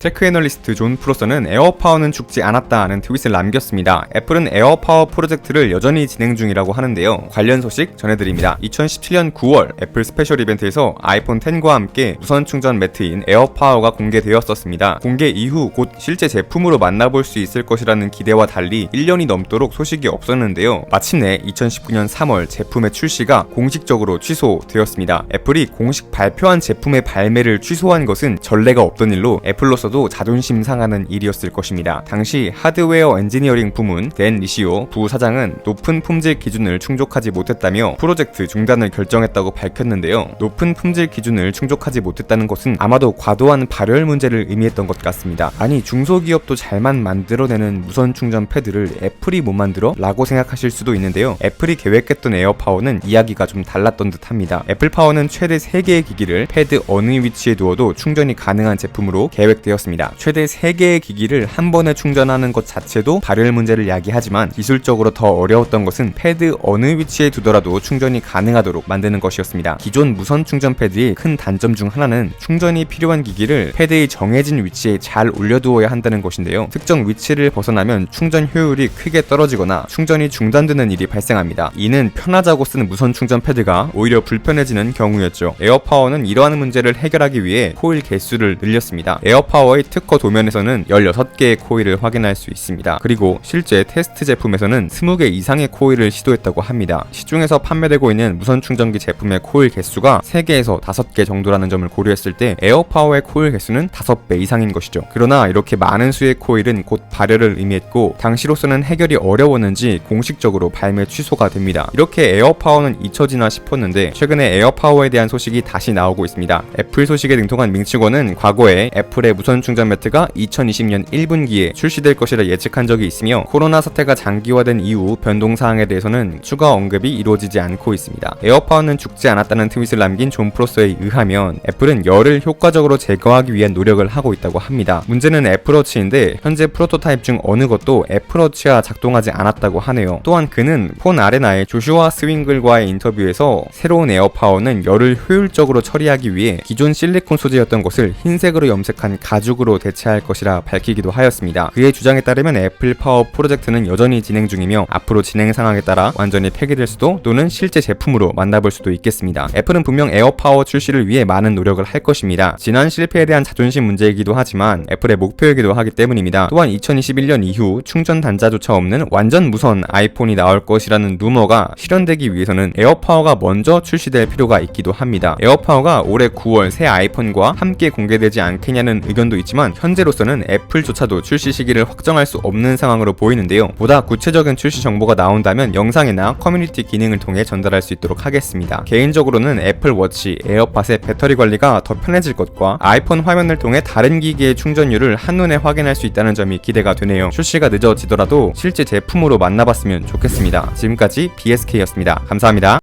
테크 애널리스트 존 프로서는 에어파워는 죽지 않았다는 트윗을 남겼습니다. 애플은 에어파워 프로젝트를 여전히 진행 중이라고 하는데요. 관련 소식 전해드립니다. 2017년 9월 애플 스페셜 이벤트에서 아이폰 X과 함께 무선 충전 매트인 에어파워가 공개되었었습니다. 공개 이후 곧 실제 제품으로 만나볼 수 있을 것이라는 기대와 달리 1년이 넘도록 소식이 없었는데요. 마침내 2019년 3월 제품의 출시가 공식적으로 취소되었습니다. 애플이 공식 발표한 제품의 발매를 취소한 것은 전례가 없던 일로 애플로서도 자존심 상하는 일이었을 것입니다. 당시 하드웨어 엔지니어링 부문 댄 리시오 부사장은 높은 품질 기준을 충족하지 못했다며 프로젝트 중단을 결정했다고 밝혔는데요. 높은 품질 기준을 충족하지 못했다는 것은 아마도 과도한 발열 문제를 의미했던 것 같습니다. 아니 중소기업도 잘만 만들어내는 무선 충전 패드를 애플이 못 만들어? 라고 생각하실 수도 있는데요. 애플이 계획했던 에어파워는 이야기가 좀 달랐던 듯합니다. 애플파워는 최대 3개의 기기를 패드 어느 위치에 두어도 충전이 가능한 제품으로 계획되었습니다. 최대 3개의 기기를 한 번에 충전하는 것 자체도 발열 문제를 야기하지만 기술적으로 더 어려웠던 것은 패드 어느 위치에 두더라도 충전이 가능하도록 만드는 것이었습니다. 기존 무선 충전 패드의 큰 단점 중 하나는 충전이 필요한 기기를 패드의 정해진 위치에 잘 올려두어야 한다는 것인데요. 특정 위치를 벗어나면 충전 효율이 크게 떨어지거나 충전이 중단되는 일이 발생합니다. 이는 편하자고 쓰는 무선 충전 패드가 오히려 불편해지는 경우였죠. 에어파워는 이러한 문제를 해결하기 위해 코일 개수를 늘렸습니다. 에어파워의 특허 도면에서는 16개의 코일을 확인할 수 있습니다. 그리고 실제 테스트 제품에서는 20개 이상의 코일을 시도했다고 합니다. 시중에서 판매되고 있는 무선 충전기 제품의 코일 개수가 3개에서 5개 정도라는 점을 고려했을 때 에어파워의 코일 개수는 5배 이상인 것이죠. 그러나 이렇게 많은 수의 코일은 곧 발열을 의미했고 당시로서는 해결이 어려웠는지 공식적으로 발매 취소가 됩니다. 이렇게 에어파워는 잊혀지나 싶었는데 최근에 에어파워에 대한 소식이 다시 나오고 있습니다. 애플 소식에 능통한 밍치권은 과거에 애플의 무선 충전 매트가 2020년 1분기에 출시될 것이라 예측한 적이 있으며 코로나 사태가 장기화된 이후 변동사항에 대해서는 추가 언급이 이루어지지 않고 있습니다. 에어파워는 죽지 않았다는 트윗을 남긴 존 프로서에 의하면 애플은 열을 효과적으로 제거하기 위한 노력을 하고 있다고 합니다. 문제는 애플워치인데 현재 프로토타입 중 어느 것도 애플워치와 작동하지 않았다고 하네요. 또한 그는 폰 아레나의 조슈아 스윙글과의 인터뷰에서 새로운 에어파워는 열을 효율적으로 처리하기 위해 기존 실리콘 소재였던 것을 흰색으로 염색한 가죽으로 대체할 것이라 밝히기도 하였습니다. 그의 주장에 따르면 애플 파워 프로젝트는 여전히 진행 중이며 앞으로 진행 상황에 따라 완전히 폐기될 수도 또는 실제 제품으로 만나볼 수도 있겠습니다. 애플은 분명 에어파워 출시를 위해 많은 노력을 할 것입니다. 지난 실패에 대한 자존심 문제이기도 하지만 애플의 목표이기도 하기 때문입니다. 또한 2021년 이후 충전 단자조차 없는 완전 무선 아이폰이 나올 것이라는 루머가 실현되기 위해서는 에어파워가 먼저 출시될 필요가 있기도 합니다. 에어파워가 올해 9월 새 아이폰과 함께 공개되지 않겠냐는 의견도 있지만 현재로서는 애플조차도 출시 시기를 확정할 수 없는 상황으로 보이는데요. 보다 구체적인 출시 정보가 나온다면 영상이나 커뮤니티 기능을 통해 전달할 수 있도록 하겠습니다. 개인적으로는 애플워치, 에어팟의 배터리 관리가 더 편해질 것과 아이폰 화면을 통해 다른 기기의 충전율을 한눈에 확인할 수 있다는 점이 기대가 되네요. 출시가 늦어지더라도 실제 제품으로 만나봤으면 좋겠습니다. 지금까지 BSK였습니다. 감사합니다.